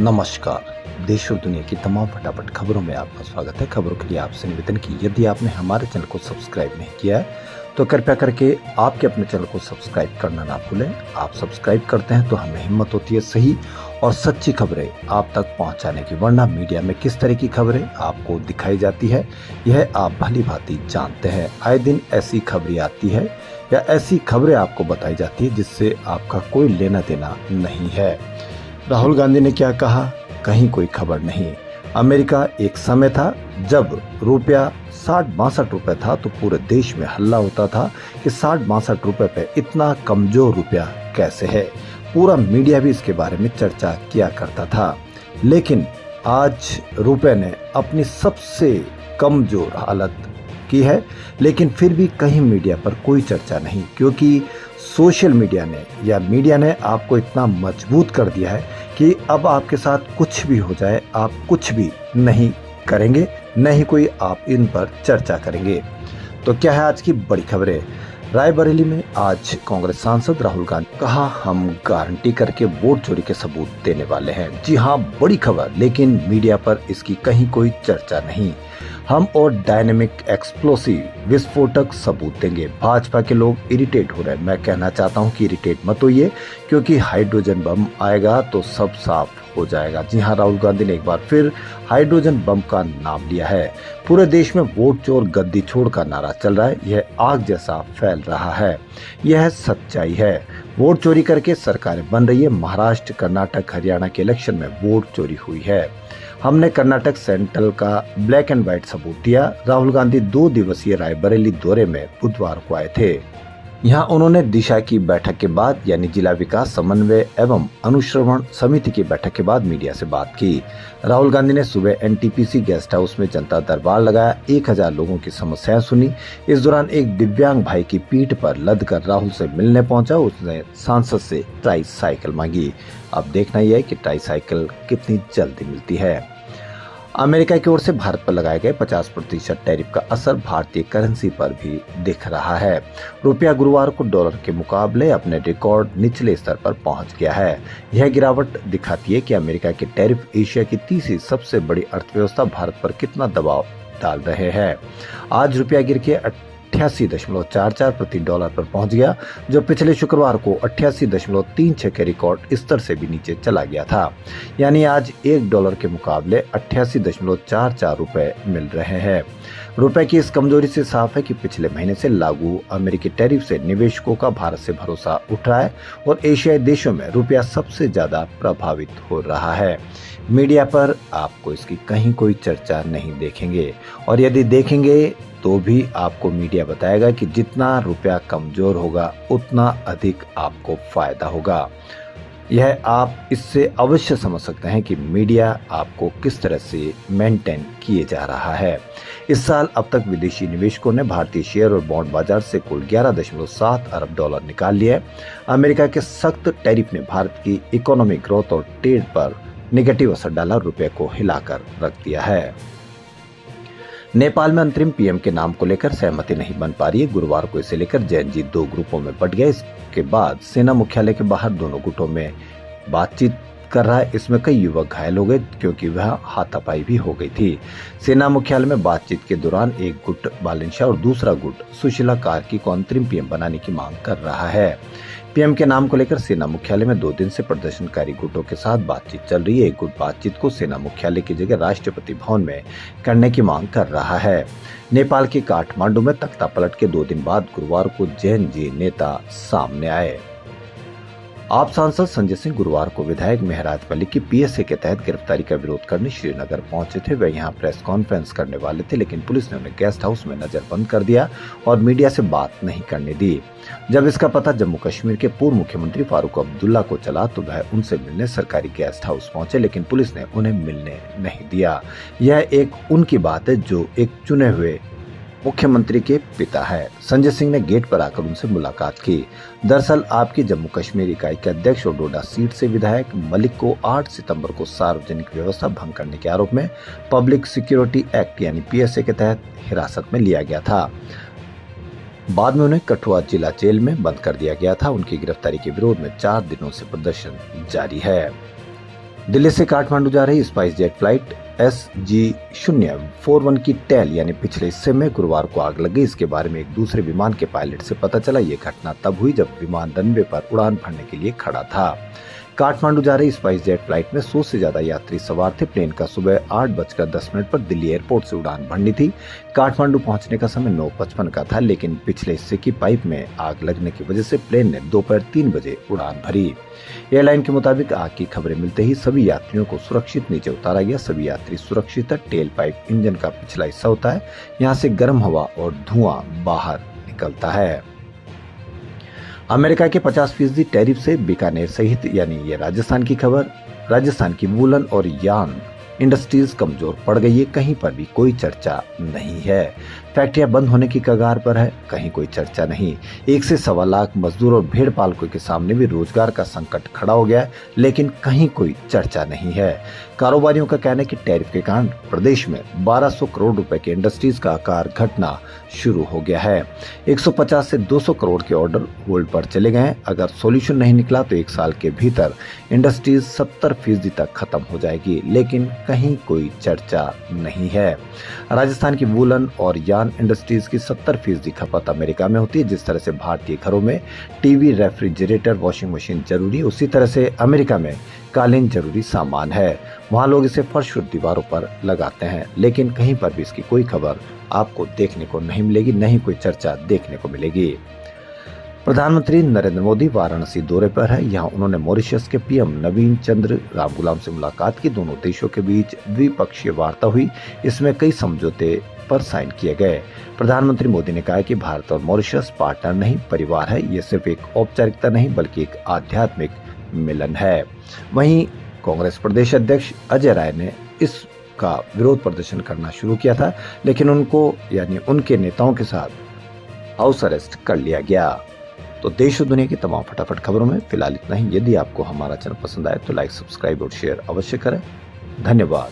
नमस्कार। देश और दुनिया की तमाम फटाफट खबरों में आपका स्वागत है। खबरों के लिए आपसे निवेदन की यदि आपने हमारे चैनल को सब्सक्राइब नहीं किया है तो कृपया करके आपके अपने चैनल को सब्सक्राइब करना ना भूलें। आप सब्सक्राइब करते हैं तो हमें हिम्मत होती है सही और सच्ची खबरें आप तक पहुंचाने की, वरना मीडिया में किस तरह की खबरें आपको दिखाई जाती है यह आप भली भांति जानते हैं। आए दिन ऐसी खबरें आती है या ऐसी खबरें आपको बताई जाती है जिससे आपका कोई लेना देना नहीं है। राहुल गांधी ने क्या कहा, कहीं कोई खबर नहीं। अमेरिका एक समय था जब रुपया 60-62 रुपए था तो पूरे देश में हल्ला होता था कि 60-62 रुपए पे इतना कमजोर रुपया कैसे है। पूरा मीडिया भी इसके बारे में चर्चा किया करता था। लेकिन आज रुपए ने अपनी सबसे कमजोर हालत की है, लेकिन फिर भी कहीं मीडिया पर कोई चर्चा नहीं, क्योंकि सोशल मीडिया ने या मीडिया ने आपको इतना मजबूत कर दिया है कि अब आपके साथ कुछ भी हो जाए आप कुछ भी नहीं करेंगे, न ही कोई आप इन पर चर्चा करेंगे। तो क्या है आज की बड़ी खबरें। रायबरेली में आज कांग्रेस सांसद राहुल गांधी कहा, हम गारंटी करके वोट चोरी के सबूत देने वाले हैं। जी हाँ, बड़ी खबर, लेकिन मीडिया पर इसकी कहीं कोई चर्चा नहीं। हम और डायनेमिक एक्सप्लोसिव विस्फोटक सबूत देंगे। भाजपा के लोग इरिटेट हो रहे हैं। मैं कहना चाहता हूं कि इरिटेट मत होइए, क्योंकि हाइड्रोजन बम आएगा तो सब साफ हो जाएगा। जी हां, राहुल गांधी ने एक बार फिर हाइड्रोजन बम का नाम लिया है। पूरे देश में वोट चोर गद्दी छोड़ का नारा चल रहा है। यह आग जैसा फैल रहा है। यह सच्चाई है। वोट चोरी करके सरकारें बन रही है। महाराष्ट्र, कर्नाटक, हरियाणा के इलेक्शन में वोट चोरी हुई है। हमने कर्नाटक सेंट्रल का ब्लैक एंड व्हाइट सबूत दिया। राहुल गांधी 2 दिवसीय रायबरेली दौरे में बुधवार को आए थे। यहाँ उन्होंने दिशा की बैठक के बाद यानी जिला विकास समन्वय एवं अनुश्रवण समिति की बैठक के बाद मीडिया से बात की। राहुल गांधी ने सुबह एनटीपीसी गेस्ट हाउस में जनता दरबार लगाया। 1000 लोगों की समस्याएं सुनी। इस दौरान एक दिव्यांग भाई की पीठ पर लदकर राहुल से मिलने पहुंचा। उसने सांसद से ट्राई साइकिल मांगी। अब देखना यह है कि ट्राई साइकिल कितनी जल्दी मिलती है। अमेरिका की ओर से भारत पर लगाए गए 50% टैरिफ का असर भारतीय करेंसी पर भी दिख रहा है। रुपया गुरुवार को डॉलर के मुकाबले अपने रिकॉर्ड निचले स्तर पर पहुंच गया है। यह गिरावट दिखाती है कि अमेरिका के टैरिफ एशिया की तीसरी सबसे बड़ी अर्थव्यवस्था भारत पर कितना दबाव डाल रहे हैं। आज रुपया गिर के 88.44 प्रति डॉलर पर पहुंच गया, जो पिछले शुक्रवार को 88.36 के रिकॉर्ड स्तर से भी नीचे चला गया था। यानी आज $1 के मुकाबले 88.44 रुपए मिल रहे हैं। रुपए की इस कमजोरी से साफ है कि पिछले महीने से लागू अमेरिकी टैरिफ से निवेशकों का भारत से भरोसा उठ रहा है और एशियाई देशों में रुपया सबसे ज्यादा प्रभावित हो रहा है। मीडिया पर आपको इसकी कहीं कोई चर्चा नहीं देखेंगे, और यदि देखेंगे तो भी आपको मीडिया बताएगा कि जितना रुपया कमजोर होगा उतना अधिक आपको फायदा होगा। यह आप इससे अवश्य समझ सकते हैं कि मीडिया आपको किस तरह से मेंटेन किए जा रहा है। इस साल अब तक विदेशी निवेशकों ने भारतीय शेयर और बॉन्ड बाजार से कुल 11.7 अरब डॉलर निकाल लिया है। अमेरिका के सख्त टैरिफ ने भारत की इकोनॉमिक ग्रोथ और ट्रेड पर नेगेटिव असर डाला, रुपये को हिलाकर रख दिया है। नेपाल में अंतरिम पीएम के नाम को लेकर सहमति नहीं बन पा रही है। गुरुवार को इसे लेकर जेएनजी 2 ग्रुपों में बंट गया। इसके बाद सेना मुख्यालय के बाहर दोनों गुटों में बातचीत कर रहा है। इसमें कई युवक घायल हो गए क्योंकि वह हाथापाई भी हो गई थी। सेना मुख्यालय में बातचीत के दौरान एक गुट बालिन शाह और दूसरा गुट सुशीला कार्की को अंतरिम पीएम बनाने की मांग कर रहा है। पीएम के नाम को लेकर सेना मुख्यालय में 2 दिन से प्रदर्शनकारी गुटों के साथ बातचीत चल रही है। एक गुट बातचीत को सेना मुख्यालय की जगह राष्ट्रपति भवन में करने की मांग कर रहा है। नेपाल के काठमांडू में तख्ता पलट के 2 दिन बाद गुरुवार को जेएनजी नेता सामने आए। आप सांसद संजय सिंह गुरुवार को विधायक मेहराज मलिक की पीएसए के तहत गिरफ्तारी का विरोध करने श्रीनगर पहुंचे थे। वे यहां प्रेस कॉन्फ्रेंस करने वाले थे, लेकिन पुलिस ने उन्हें गेस्ट हाउस में नजरबंद कर दिया और मीडिया से बात नहीं करने दी। जब इसका पता जम्मू कश्मीर के पूर्व मुख्यमंत्री फारूक अब्दुल्ला को चला तो वह उनसे मिलने सरकारी गेस्ट हाउस पहुंचे, लेकिन पुलिस ने उन्हें मिलने नहीं दिया। यह एक उनकी बात है जो एक चुने हुए मुख्यमंत्री के पिता है। संजय सिंह ने गेट पर आकर उनसे मुलाकात की। दरअसल आपकी जम्मू कश्मीर इकाई के अध्यक्ष और डोडा सीट से विधायक मलिक को 8 सितंबर को सार्वजनिक व्यवस्था भंग करने के आरोप में पब्लिक सिक्योरिटी एक्ट यानी पीएसए के तहत हिरासत में लिया गया था। बाद में उन्हें कठुआ जिला जेल में बंद कर दिया गया था। उनकी गिरफ्तारी के विरोध में 4 दिनों से प्रदर्शन जारी है। दिल्ली से काठमांडू जा रही स्पाइस जेट फ्लाइट SG041 की टेल यानी पिछले हिस्से में गुरुवार को आग लग गई। इसके बारे में एक दूसरे विमान के पायलट से पता चला। ये घटना तब हुई जब विमान रनवे पर उड़ान भरने के लिए खड़ा था। काठमांडू जा रही स्पाइस जेट फ्लाइट में 100 से ज्यादा यात्री सवार थे। प्लेन का सुबह 8:10 पर दिल्ली एयरपोर्ट से उड़ान भरनी थी। काठमांडू पहुंचने का समय 9:55 का था, लेकिन पिछले हिस्से की पाइप में आग लगने की वजह से प्लेन ने दोपहर 3 बजे उड़ान भरी। एयरलाइन के मुताबिक आग की खबरें मिलते ही सभी यात्रियों को सुरक्षित नीचे उतारा गया। सभी यात्री सुरक्षित है। टेल पाइप इंजन का पिछला हिस्सा होता है, यहाँ से गर्म हवा और धुआं बाहर निकलता है। अमेरिका के 50% टैरिफ से बीकानेर सहित यानी ये राजस्थान की खबर, राजस्थान की वूलन और यार्न इंडस्ट्रीज कमजोर पड़ गई है। कहीं पर भी कोई चर्चा नहीं है। फैक्ट्रियां बंद होने की कगार पर है, कहीं कोई चर्चा नहीं। 1 से 1.25 लाख मजदूर और भेड़ पालकों के सामने भी रोजगार का संकट खड़ा हो गया है, लेकिन कहीं कोई चर्चा नहीं है। कारोबारियों का कहना है कि टैरिफ के कारण प्रदेश में 1200 करोड़ रुपए के इंडस्ट्रीज का आकार घटना शुरू हो गया है। 150 से 200 करोड़ के ऑर्डर होल्ड पर चले गए हैं। अगर सॉल्यूशन नहीं निकला तो 1 साल के भीतर इंडस्ट्रीज 70% तक खत्म हो जाएगी, लेकिन कहीं कोई चर्चा नहीं है। राजस्थान की वूलन और यार्न इंडस्ट्रीज की 70% खपत अमेरिका में होती है। जिस तरह से भारतीय घरों में टीवी, रेफ्रिजरेटर, वॉशिंग मशीन जरूरी, उसी तरह से अमेरिका में कालीन जरूरी सामान है। वहाँ लोग इसे फर्श और दीवारों पर लगाते हैं, लेकिन कहीं पर भी इसकी कोई खबर आपको देखने को नहीं मिलेगी, न ही कोई चर्चा देखने को मिलेगी। प्रधानमंत्री नरेंद्र मोदी वाराणसी दौरे पर है। यहाँ उन्होंने मॉरिशस के पीएम नवीन चंद्र रामगुलाम से मुलाकात की। दोनों देशों के बीच द्विपक्षीय वार्ता हुई। इसमें कई समझौते पर साइन किए गए। प्रधानमंत्री मोदी ने कहा कि भारत और मॉरिशस पार्टनर नहीं, परिवार है। ये सिर्फ एक औपचारिकता नहीं बल्कि एक आध्यात्मिक मिलन है। वहीं कांग्रेस प्रदेश अध्यक्ष अजय राय ने इसका विरोध प्रदर्शन करना शुरू किया था, लेकिन उनको यानी उनके नेताओं के साथ हाउस अरेस्ट कर लिया गया। तो देश और दुनिया की तमाम फटाफट खबरों में फिलहाल इतना ही। यदि आपको हमारा चैनल पसंद आए तो लाइक, सब्सक्राइब और शेयर अवश्य करें। धन्यवाद।